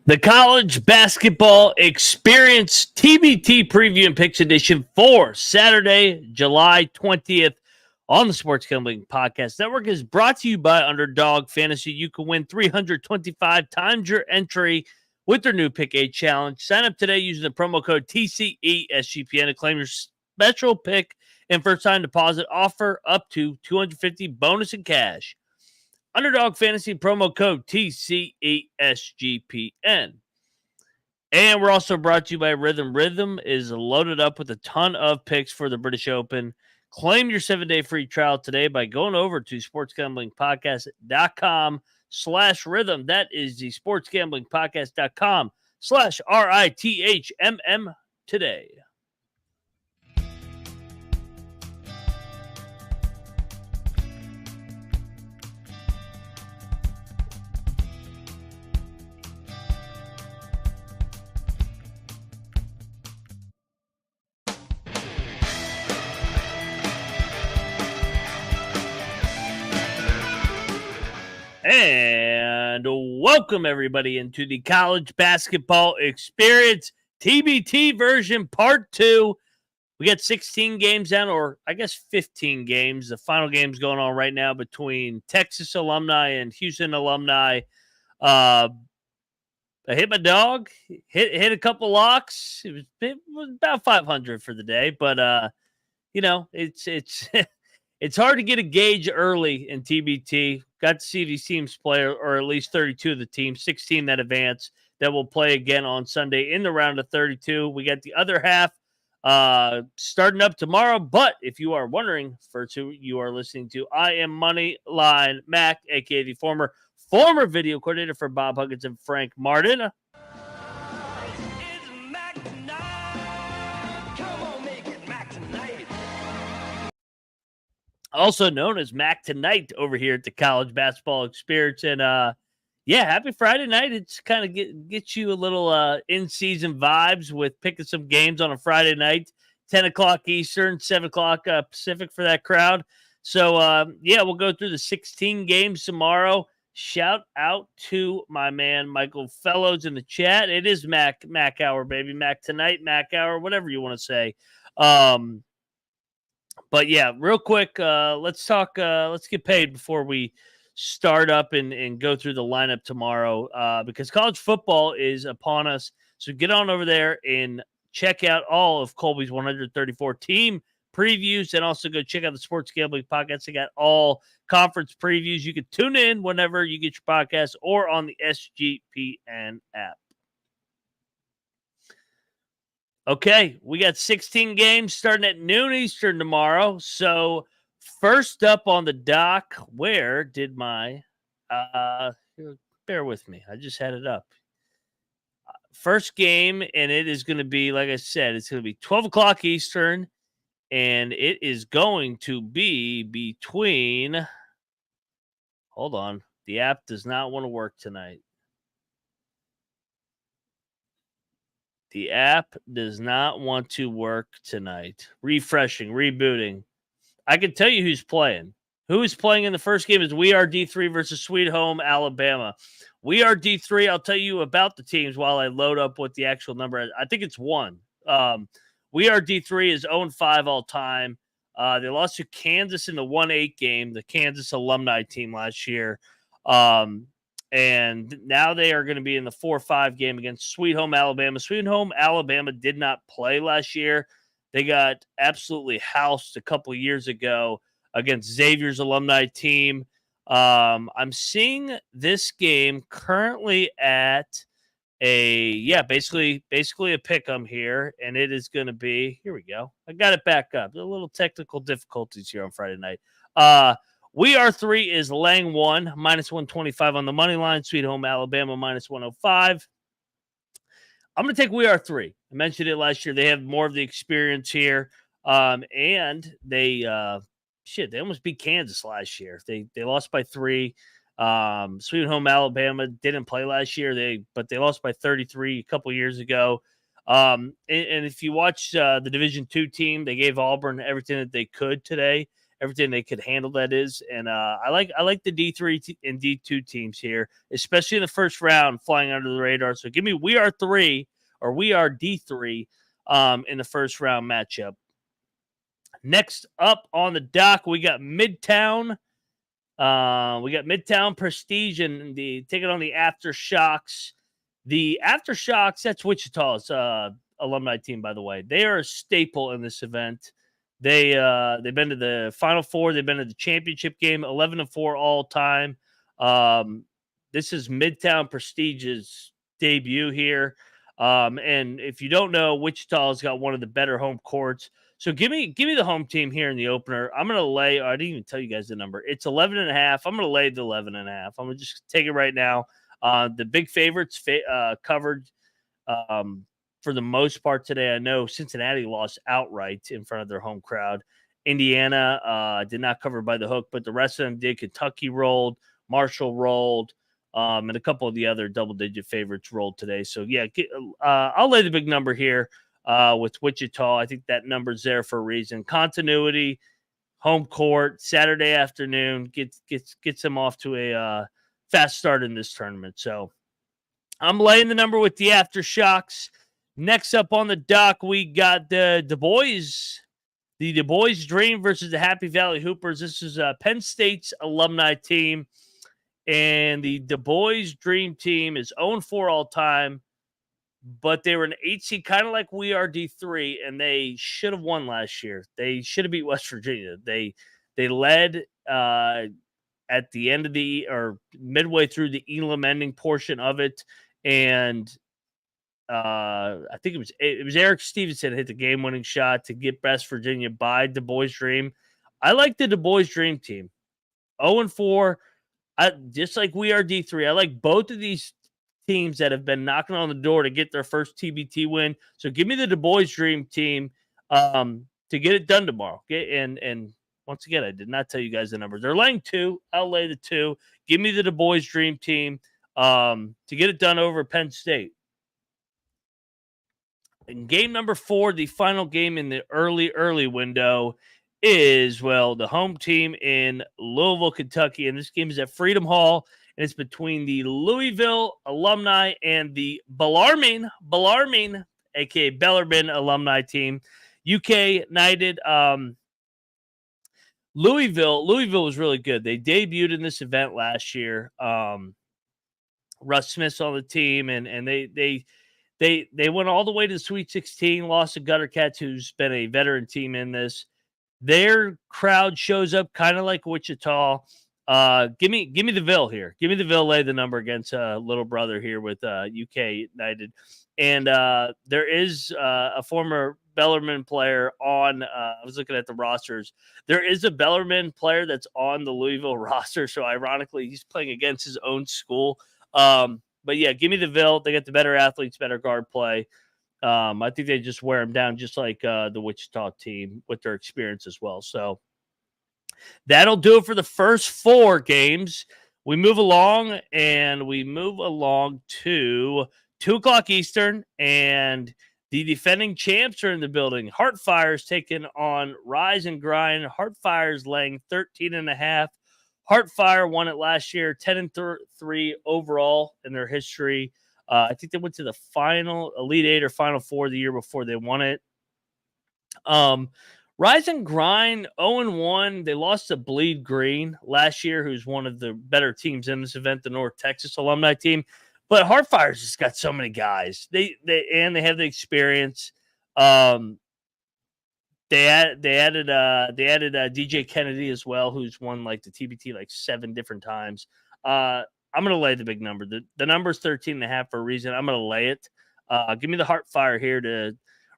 The College Basketball Experience TBT Preview and Picks Edition for Saturday, July 20th on the Sports Gambling Podcast Network is brought to you by Underdog Fantasy. You can win 325 times your entry with their new Pick 8 Challenge. Sign up today using the promo code TCESGPN to claim your special pick and first-time deposit offer up to $250 bonus in cash. Underdog Fantasy promo code TCESGPN. And we're also brought to you by Rhythm. Rhythm is loaded up with a ton of picks for the British Open. Claim your 7-day free trial today by going over to sportsgamblingpodcast.com/rhythm. That is the sportsgamblingpodcast.com/RITHMM today. And welcome everybody into the College Basketball Experience TBT version part 2. We got 16 games down, or I guess 15 games. The final game's going on right now between Texas alumni and Houston alumni. I hit my dog, hit a couple locks. It was about 500 for the day, but it's it's hard to get a gauge early in TBT. Got to see these teams play, or at least 32 of the teams, 16 that advance, that will play again on Sunday in the round of 32. We got the other half starting up tomorrow. But if you are wondering, first who you are listening to, I am Moneyline Mac, a.k.a. the former video coordinator for Bob Huggins and Frank Martin. Also known as Mac Tonight over here at the College Basketball Experience. And happy Friday night. It's kind of get you a little in-season vibes with picking some games on a Friday night, 10 o'clock Eastern, 7 o'clock Pacific for that crowd. So, we'll go through the 16 games tomorrow. Shout out to my man Michael Fellows in the chat. It is Mac Hour, baby. Mac Tonight, Mac Hour, whatever you want to say. But yeah, real quick, let's talk. Let's get paid before we start up and go through the lineup tomorrow because college football is upon us. So get on over there and check out all of Colby's 134 team previews, and also go check out the Sports Gambling Podcast. They got all conference previews. You can tune in whenever you get your podcast or on the SGPN app. Okay, we got 16 games starting at noon Eastern tomorrow. So first up on the dock, where did my bear with me. I just had it up. First game, and it is going to be, like I said, it's going to be 12 o'clock Eastern, and it is going to be between – hold on. The app does not want to work tonight. The app does not want to work tonight. Refreshing, rebooting. I can tell you who's playing. Who is playing in the first game is We Are D3 versus Sweet Home Alabama. We Are D3, I'll tell you about the teams while I load up what the actual number is. I think it's 1. We Are D3 is 0-5 all time. They lost to Kansas in the 1-8 game, the Kansas alumni team last year. And now they are going to be in the 4-5 game against Sweet Home Alabama. Sweet Home Alabama did not play last year. They got absolutely housed a couple years ago against Xavier's alumni team. I'm seeing this game currently at basically a pick-em here, and it is going to be, here we go. I got it back up. A little technical difficulties here on Friday night. We Are 3 is Lang 1, minus 125 on the money line. Sweet Home Alabama, minus 105. I'm going to take We Are 3. I mentioned it last year. They have more of the experience here. And they almost beat Kansas last year. They lost by 3. Sweet Home Alabama didn't play last year. But they lost by 33 a couple years ago. And if you watch the Division II team, they gave Auburn everything that they could today. everything they could handle. That is, and I like the D3 and D2 teams here, especially in the first round, flying under the radar. So give me we are D3 in the first round matchup. Next up on the dock, we got Midtown. We got Midtown Prestige and taking on the AfterShocks. The AfterShocks, that's Wichita's alumni team, by the way. They are a staple in this event. They've been to the Final Four. They've been to the championship game, 11-4 all time. This is Midtown Prestige's debut here. And if you don't know, Wichita's got one of the better home courts. So give me the home team here in the opener. I'm going to lay, I didn't even tell you guys the number. It's 11.5. I'm going to lay the 11.5. I'm going to just take it right now. The big favorites covered for the most part today. I know Cincinnati lost outright in front of their home crowd. Indiana did not cover by the hook, but the rest of them did. Kentucky rolled, Marshall rolled, and a couple of the other double-digit favorites rolled today. So, yeah, I'll lay the big number here with Wichita. I think that number's there for a reason. Continuity, home court, Saturday afternoon, gets them off to a fast start in this tournament. So I'm laying the number with the AfterShocks. Next up on the dock, we got the Du Bois Dream versus the Happy Valley Hoopers. This is Penn State's alumni team, and the Du Bois Dream team is 0-4 all time, but they were an 8 seed, kind of like we are D3, and they should have won last year. They should have beat West Virginia. They led at the end of or midway through the Elam ending portion of it. And I think it was Eric Stevenson hit the game-winning shot to get West Virginia by Du Bois Dream. I like the Du Bois Dream team. 0-4, just like we are D3. I like both of these teams that have been knocking on the door to get their first TBT win. So give me the Du Bois Dream team to get it done tomorrow. Okay? And once again, I did not tell you guys the numbers. They're laying 2. I'll lay the 2. Give me the Du Bois Dream team to get it done over Penn State. In game number 4, the final game in the early window is, the home team in Louisville, Kentucky. And this game is at Freedom Hall, and it's between the Louisville alumni and the Bellarmine, a.k.a. Bellarmine alumni team. UK United. Louisville was really good. They debuted in this event last year. Russ Smith's on the team, and they went all the way to the Sweet 16, lost to Gutter Cats, who's been a veteran team in this. Their crowd shows up kind of like Wichita. Give me the Ville here. Give me the Ville, lay the number against little brother here with UK United. And there is a former Bellarmine player on, I was looking at the rosters. There is a Bellarmine player that's on the Louisville roster. So ironically, he's playing against his own school. But yeah, give me the Ville. They got the better athletes, better guard play. I think they just wear them down just like the Wichita team with their experience as well. So that'll do it for the first 4 games. We move along to 2 o'clock Eastern, and the defending champs are in the building. Heartfire is taking on Rise and Grind. Heartfire is laying 13.5. Heartfire won it last year, 10-3 overall in their history. I think they went to the final Elite 8 or Final 4 the year before they won it. Rise and Grind 0-1. They lost to Bleed Green last year, who's one of the better teams in this event, the North Texas alumni team. But Heartfire's just got so many guys. They have the experience. They added DJ Kennedy as well, who's won like the TBT like 7 different times. I'm gonna lay the big number. The number's 13.5 for a reason. I'm gonna lay it. Give me the Heartfire here to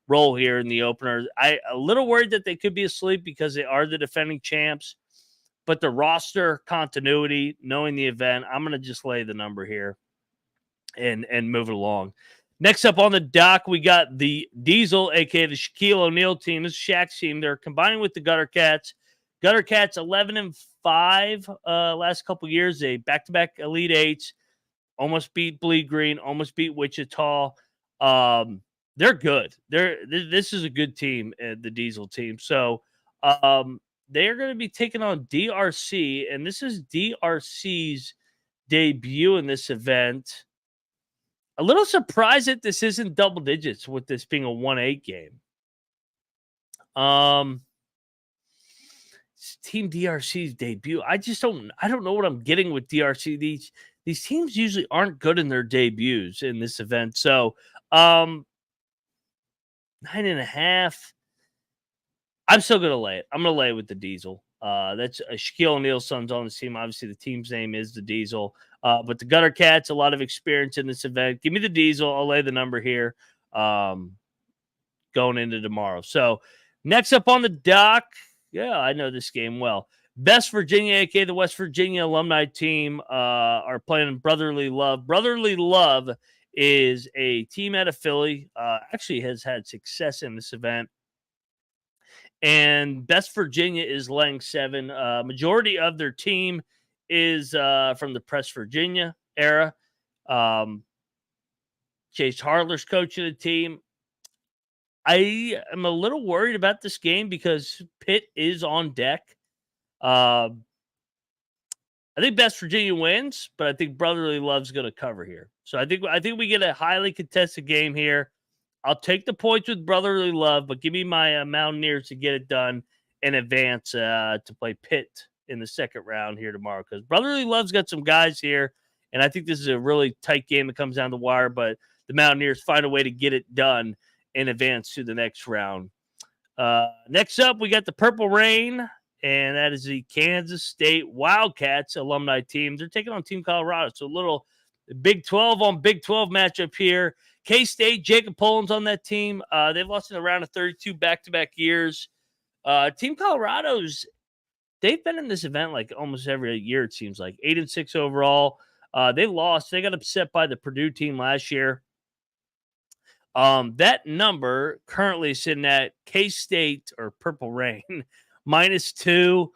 roll here in the opener. I a little worried that they could be asleep because they are the defending champs, but the roster continuity, knowing the event, I'm gonna just lay the number here and move it along. Next up on the dock, we got the Diesel, aka the Shaquille O'Neal team. This is Shaq's team. They're combining with the Gutter Cats. Gutter Cats 11-5 last couple years. They back-to-back Elite 8s. Almost beat Bleed Green. Almost beat Wichita. They're good. This is a good team, the Diesel team. So they are going to be taking on DRC, and this is DRC's debut in this event. A little surprised that this isn't double digits with this being a 1-8 game. Team DRC's debut. I don't know what I'm getting with DRC. These teams usually aren't good in their debuts in this event. So 9.5. I'm still gonna lay it. I'm gonna lay it with the Diesel. That's Shaquille O'Neal's son's on the team. Obviously, the team's name is the Diesel. But the Gutter Cats, a lot of experience in this event. Give me the Diesel. I'll lay the number here. Going into tomorrow. So next up on the dock, yeah, I know this game well. Best Virginia, aka the West Virginia alumni team, are playing Brotherly Love. Brotherly Love is a team out of Philly. Actually has had success in this event. And Best Virginia is laying 7. Majority of their team is from the Press Virginia era. Chase Harler's coaching the team. I am a little worried about this game because Pitt is on deck. I think Best Virginia wins, but I think Brotherly Love's going to cover here. So I think we get a highly contested game here. I'll take the points with Brotherly Love, but give me my Mountaineers to get it done in advance to play Pitt in the second round here tomorrow, because Brotherly Love's got some guys here, and I think this is a really tight game that comes down the wire, but the Mountaineers find a way to get it done in advance to the next round. Next up, we got the Purple Rain, and that is the Kansas State Wildcats alumni team. They're taking on Team Colorado, so a little Big 12 on Big 12 matchup here. K-State, Jacob Poland's on that team. They've lost in a round of 32 back-to-back years. Team Colorado's, they've been in this event like almost every year, it seems like. 8-6 overall. They lost. They got upset by the Purdue team last year. That number currently sitting at K-State or Purple Rain -2.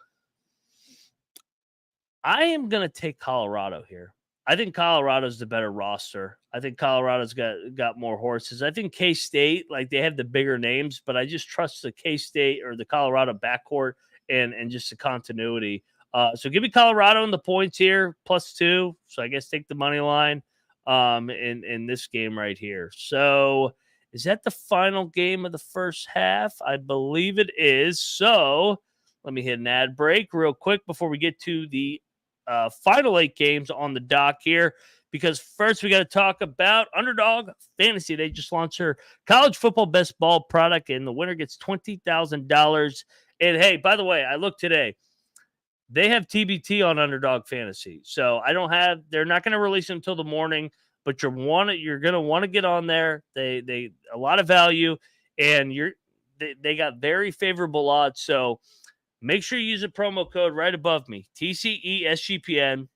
I am going to take Colorado here. I think Colorado's the better roster. I think Colorado's got more horses. I think K-State, like, they have the bigger names, but I just trust the K-State or the Colorado backcourt and just the continuity. So give me Colorado in the points here, +2. So I guess take the money line in this game right here. So is that the final game of the first half? I believe it is. So let me hit an ad break real quick before we get to the final 8 games on the dock here, because first we got to talk about Underdog Fantasy. They just launched their college football best ball product, and the winner gets $20,000. And hey, by the way, I looked today. They have TBT on Underdog Fantasy. So they're not going to release it until the morning, but you're going to want to get on there. They a lot of value, and they got very favorable odds. So make sure you use a promo code right above me, TCESGPN,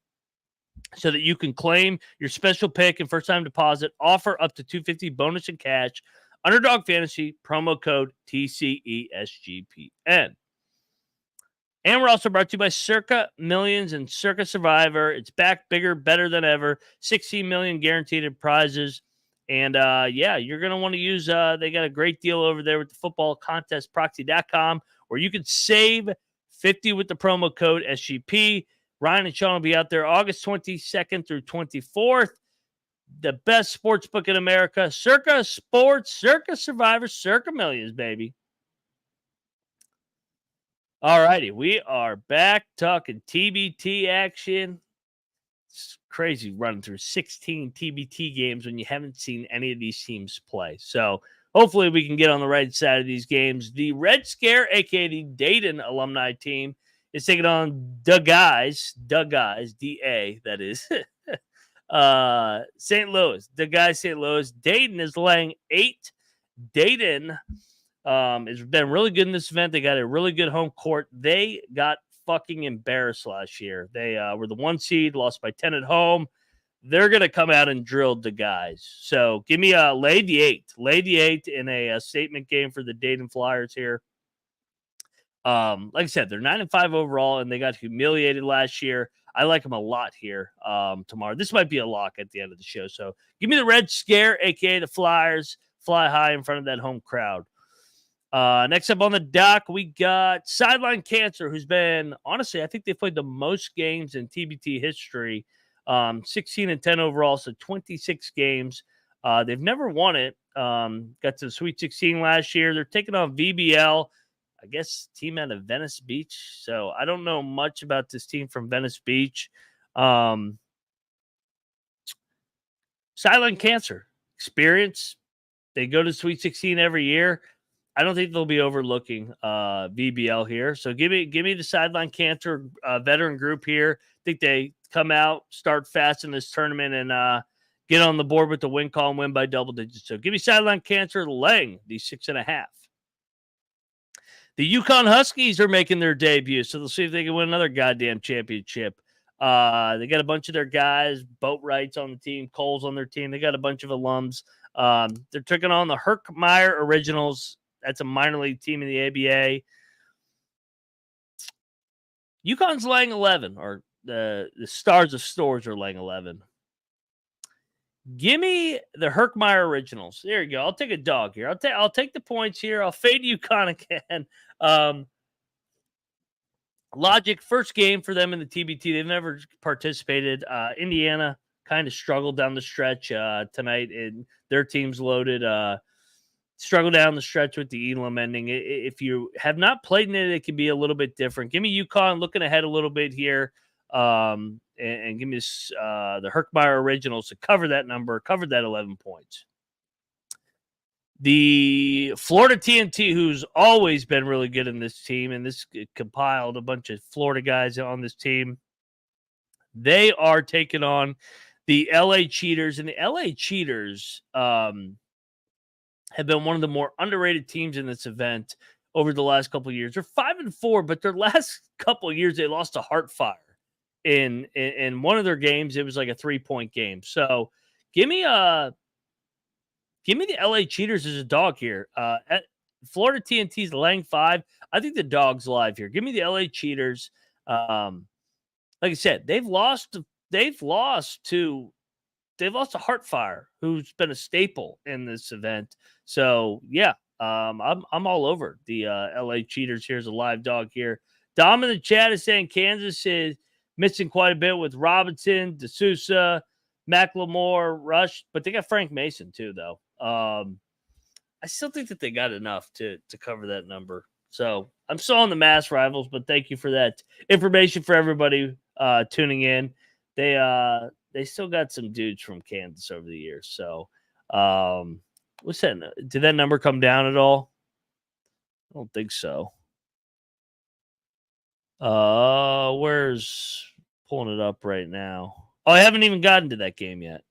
so that you can claim your special pick and first-time deposit offer up to $250 bonus in cash. Underdog Fantasy, promo code TCESGPN. And we're also brought to you by Circa Millions and Circa Survivor. It's back bigger, better than ever. 16 million guaranteed in prizes. And you're going to want to use, they got a great deal over there with the footballcontestproxy.com, where you can save 50 with the promo code SGP. Ryan and Sean will be out there August 22nd through 24th. The best sports book in America. Circa Sports, Circa Survivor, Circa Millions, baby. All righty, we are back talking TBT action. It's crazy running through 16 TBT games when you haven't seen any of these teams play. So hopefully we can get on the right side of these games. The Red Scare, a.k.a. the Dayton alumni team, is taking on the guys, D-A, that is, St. Louis. The guys, St. Louis. Dayton is laying 8. Dayton has been really good in this event. They got a really good home court. They got fucking embarrassed last year. They were the 1 seed, lost by 10 at home. They're going to come out and drill the guys. So give me lay the 8. Lay the 8 in a statement game for the Dayton Flyers here. Like I said, they're 9-5 overall, and they got humiliated last year. I like them a lot here tomorrow. This might be a lock at the end of the show. So give me the Red Scare, a.k.a. the Flyers. Fly high in front of that home crowd. Next up on the dock, we got Sideline Cancer, who's been, honestly, I think they've played the most games in TBT history. 16-10 overall, so 26 games. They've never won it. Got to the Sweet 16 last year. They're taking on VBL, I guess, team out of Venice Beach. So I don't know much about this team from Venice Beach. Sideline Cancer, experience. They go to Sweet 16 every year. I don't think they'll be overlooking VBL here. So give me the Sideline Cancer veteran group here. I think they come out, start fast in this tournament, and get on the board with the win call and win by double digits. So give me Sideline Cancer laying the 6.5. The Yukon Huskies are making their debut, so they'll see if they can win another goddamn championship. They got a bunch of their guys, Boatwrights on the team, Coles on their team. They got a bunch of alums. They're taking on the Heartfire Originals. That's a minor league team in the ABA. Yukon's laying 11, or the Stars of Storrs are laying 11. Give me the Heartfire Originals. There you go. I'll take a dog here. I'll take the points here. I'll fade Yukon again. Logic, first game for them in the TBT. They've never participated. Indiana kind of struggled down the stretch tonight, and their team's loaded. Struggle down the stretch with the Elam ending. If you have not played in it, it can be a little bit different. Give me Yukon looking ahead a little bit here, and give me this, the Heartfire Originals to cover that number, cover that 11 points. The Florida TNT, who's always been really good in this team, and this compiled a bunch of Florida guys on this team. They are taking on the LA Cheaters, and the LA Cheaters have been one of the more underrated teams in this event over the last couple of years. They're 5-4, but their last couple of years they lost to Heartfire in one of their games. It was like a 3-point game. So give me the LA Cheaters as a dog here. At Florida TNT's laying 5. I think the dog's live here. Give me the LA Cheaters. Like I said, they've lost to Heartfire, who's been a staple in this event. So yeah, I'm all over the LA Cheaters. Here's a live dog here. Dom in the chat is saying Kansas is missing quite a bit with Robinson, D'Souza, McLemore, Rush, but they got Frank Mason too, though. I still think that they got enough to cover that number. So I'm still on the mass rivals, but thank you for that information for everybody tuning in. They still got some dudes from Kansas over the years. So what's that? Did that number come down at all? I don't think so. Where's pulling it up right now? Oh, I haven't even gotten to that game yet.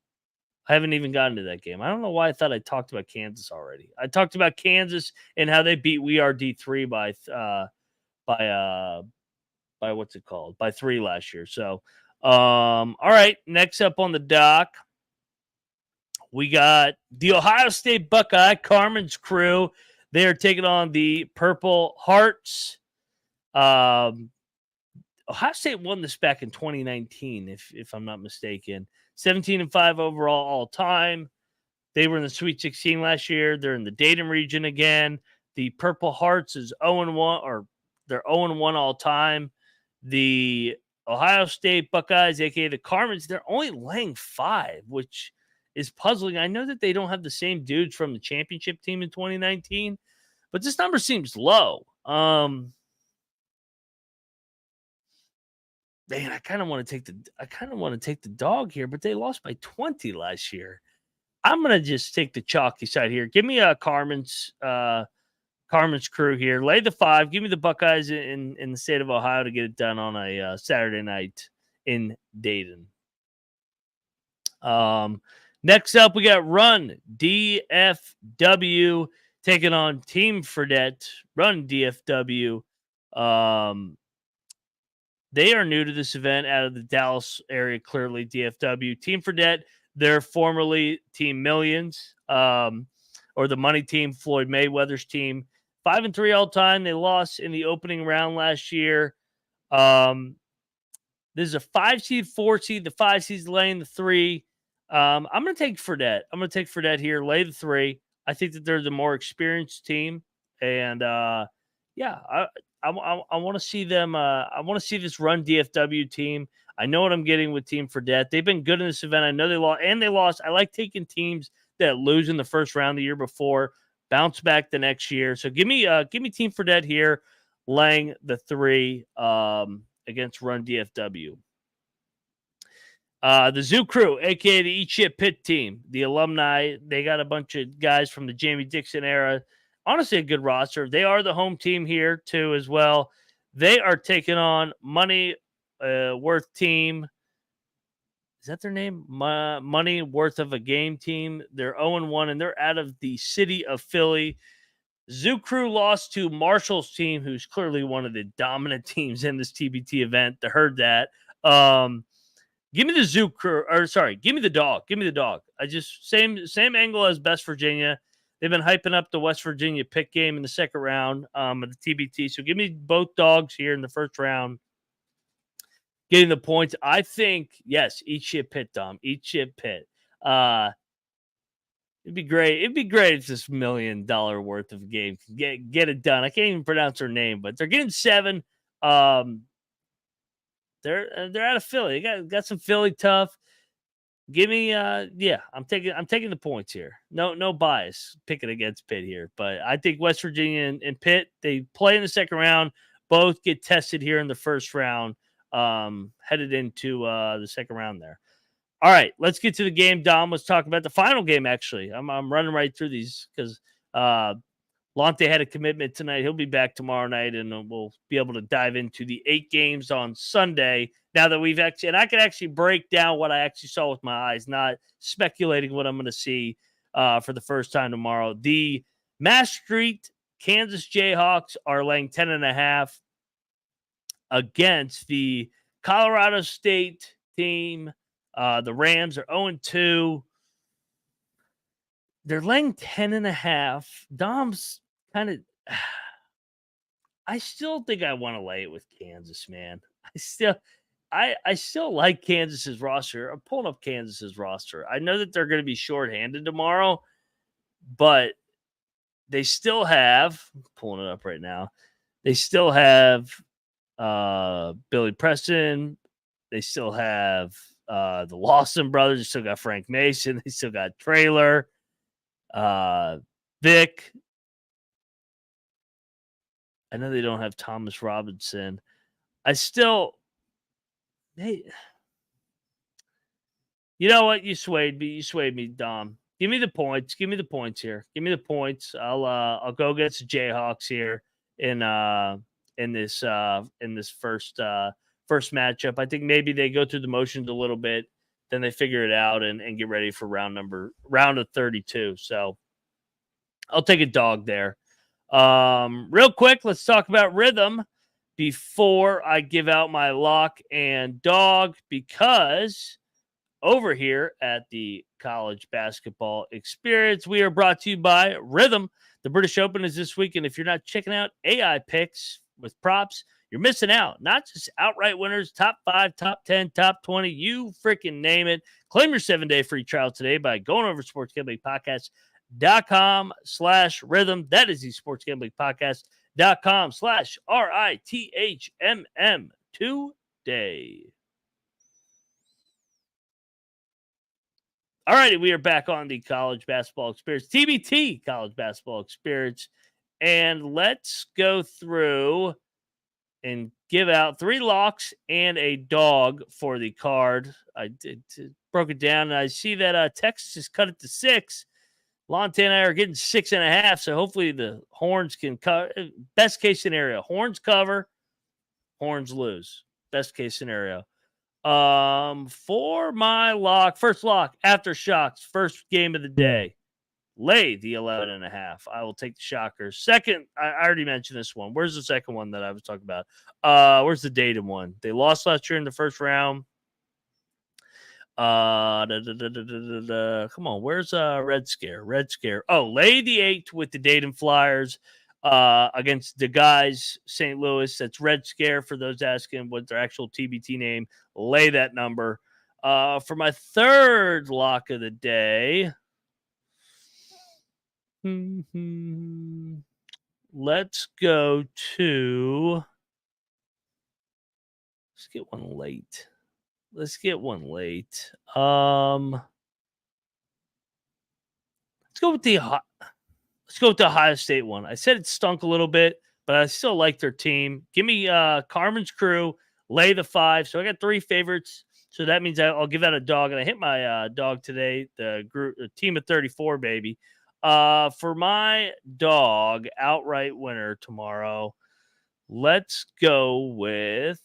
I don't know why I thought I talked about Kansas already. I talked about Kansas and how they beat We Are D3 by what's it called? By 3 last year. So, all right. Next up on the dock, we got the Ohio State Buckeye, Carmen's crew. They are taking on the Purple Hearts. Ohio State won this back in 2019, if I'm not mistaken. 17-5 overall all time. They were in the Sweet 16 last year. They're in the Dayton region again. The Purple Hearts is 0-1, or they're 0-1 all time. The Ohio State Buckeyes, aka the Carmens, they're only laying 5, which is puzzling. I know that they don't have the same dudes from the championship team in 2019, but this number seems low. Man, I kind of want to take the dog here, but they lost by 20 last year. I'm gonna just take the chalky side here. Give me a Carmen's crew here. Lay the 5. Give me the Buckeyes in the state of Ohio to get it done on a Saturday night in Dayton. Next up, we got Run DFW taking on Team Fredette. Run DFW. They are new to this event out of the Dallas area, clearly DFW. Team Fredette, they're formerly Team Millions, or the money team, Floyd Mayweather's team. 5-3 all time. They lost in the opening round last year. This is a 5 seed, 4 seed. The 5 seed's laying the 3. I'm going to take Fredette. Here. Lay the 3. I think that they're the more experienced team, And yeah, I want to see them. I want to see this run DFW team. I know what I'm getting with Team Fredette. They've been good in this event. I know they lost, and they lost. I like taking teams that lose in the first round the year before, bounce back the next year. So give me Team Fredette here, laying the 3 against Run DFW. The Zoo Crew, aka the Eat Shit Pit team, the alumni. They got a bunch of guys from the Jamie Dixon era. Honestly, a good roster. They are the home team here too, as well. They are taking on Money Worth Team. Is that their name? Money Worth of a Game team. They're 0-1, and they're out of the city of Philly. Zoo Crew lost to Marshall's team, who's clearly one of the dominant teams in this TBT event. I heard that. Give me the Zoo Crew, or sorry, give me the dog. Give me the dog. I just same angle as West Virginia. They've been hyping up the West Virginia pick game in the second round of the TBT. So give me both dogs here in the first round. Getting the points. I think, yes, eat shit pit, Dom. Eat shit pit. It'd be great. It'd be great if this $1 million worth of game can get it done. I can't even pronounce her name, but they're getting 7. They're out of Philly. They got some Philly tough. Give me I'm taking the points here. No bias picking against Pitt here, but I think West Virginia and Pitt, they play in the second round, both get tested here in the first round, headed into the second round there. All right, let's get to the game, Dom. Let's talk about the final game, actually. I'm running right through these because Lonte had a commitment tonight. He'll be back tomorrow night, and we'll be able to dive into the 8 games on Sunday. Now that we've actually, and I can actually break down what I actually saw with my eyes, not speculating what I'm going to see for the first time tomorrow. The Mass Street Kansas Jayhawks are laying 10.5 against the Colorado State team. The Rams are 0-2. They're laying 10.5. Dom's kind of, I still think I want to lay it with Kansas, man. I still like Kansas's roster. I'm pulling up Kansas's roster. I know that they're going to be shorthanded tomorrow, but they still have, I'm pulling it up right now. They still have Billy Preston. They still have the Lawson brothers. They still got Frank Mason. They still got Traylor. Vic. I know they don't have Thomas Robinson. Hey, you know what? You swayed me, Dom. Give me the points. Give me the points here. Give me the points. I'll go against the Jayhawks here in this first matchup. I think maybe they go through the motions a little bit, then they figure it out and get ready for round of 32. So I'll take a dog there. Real quick, let's talk about rhythm before I give out my lock and dog, because over here at the College Basketball Experience, we are brought to you by Rhythm. The British Open is this week, and if you're not checking out AI picks with props, you're missing out. Not just outright winners, top 5, top 10, top 20, you freaking name it. Claim your 7-day free trial today by going over to sportsgamblingpodcast.com/rhythm. That is the sportsgamblingpodcast.com/RITHMM today. All righty, we are back on the College Basketball Experience, TBT College Basketball Experience, and let's go through and give out 3 locks and a dog for the card. I broke it down, and I see that Texas has cut it to 6. Lonte and I are getting 6.5, so hopefully the Horns can cover. Best case scenario, Horns cover, Horns lose. Best case scenario. For my lock, first lock, AfterShocks, first game of the day. Lay the 11.5. I will take the Shockers. Second, I already mentioned this one. Where's the second one that I was talking about? Where's the Datum one? They lost last year in the first round. Come on, where's Red Scare? Red Scare. Oh, lay the 8 with the Datum Flyers against the guys, St. Louis. That's Red Scare for those asking what their actual TBT name. Lay that number. For my third lock of the day. let's go to. Let's get one late. Let's get one late. Let's go with the Ohio State one. I said it stunk a little bit, but I still like their team. Give me Carmen's Crew, lay the 5. So I got 3 favorites. So that means I'll give out a dog, and I hit my dog today. The team of 34, baby. For my dog outright winner tomorrow, let's go with.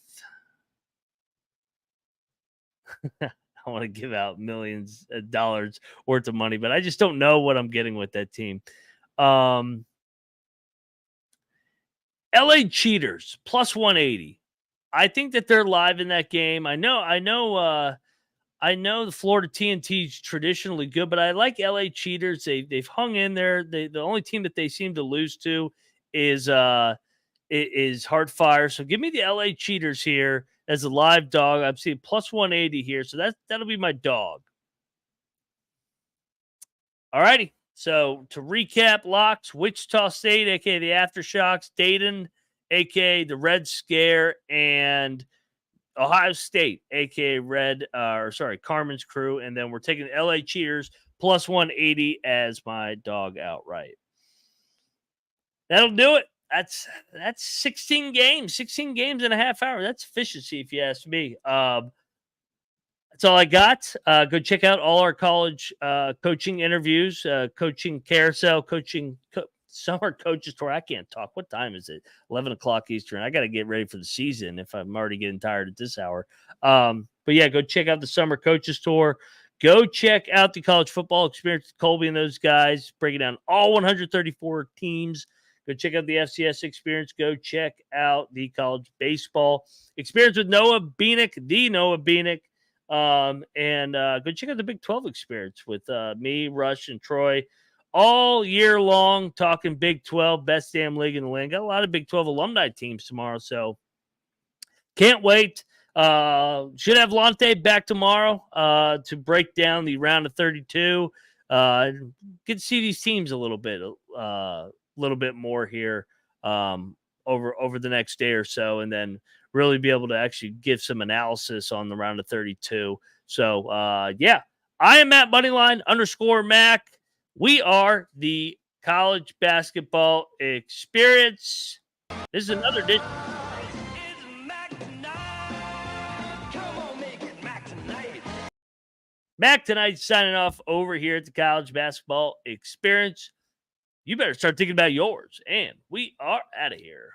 I want to give out millions of dollars worth of money, but I just don't know what I'm getting with that team. LA Cheaters plus 180. I think that they're live in that game. I know the Florida TNT is traditionally good, but I like LA Cheaters. They've hung in there. The only team that they seem to lose to is Heartfire. So give me the LA Cheaters here as a live dog. I'm seeing plus 180 here, so that'll be my dog. All righty. So to recap, locks: Wichita State, aka the AfterShocks; Dayton, aka the Red Scare; and Ohio State, aka Carmen's Crew. And then we're taking LA Cheaters plus 180 as my dog outright. That'll do it. That's 16 games in a half hour. That's efficiency, if you ask me. That's all I got. Go check out all our college coaching interviews, coaching carousel, summer coaches tour. I can't talk. What time is it? 11 o'clock Eastern. I got to get ready for the season if I'm already getting tired at this hour. But yeah, go check out the summer coaches tour. Go check out the college football experience with Colby and those guys, breaking down all 134 teams. Go check out the FCS experience. Go check out the college baseball experience with Noah Beanick, the Noah Beanick. And go check out the Big 12 experience with me, Rush, and Troy all year long, talking Big 12, best damn league in the land. Got a lot of Big 12 alumni teams tomorrow, so can't wait. Should have Lante back tomorrow to break down the round of 32. Get to see these teams a little bit more here over the next day or so, and then really be able to actually give some analysis on the round of 32. So, yeah, I am Matt Moneyline _Mac. We are the college basketball experience. This is another edition. Mac tonight signing off over here at the college basketball experience. You better start thinking about yours, and we are out of here.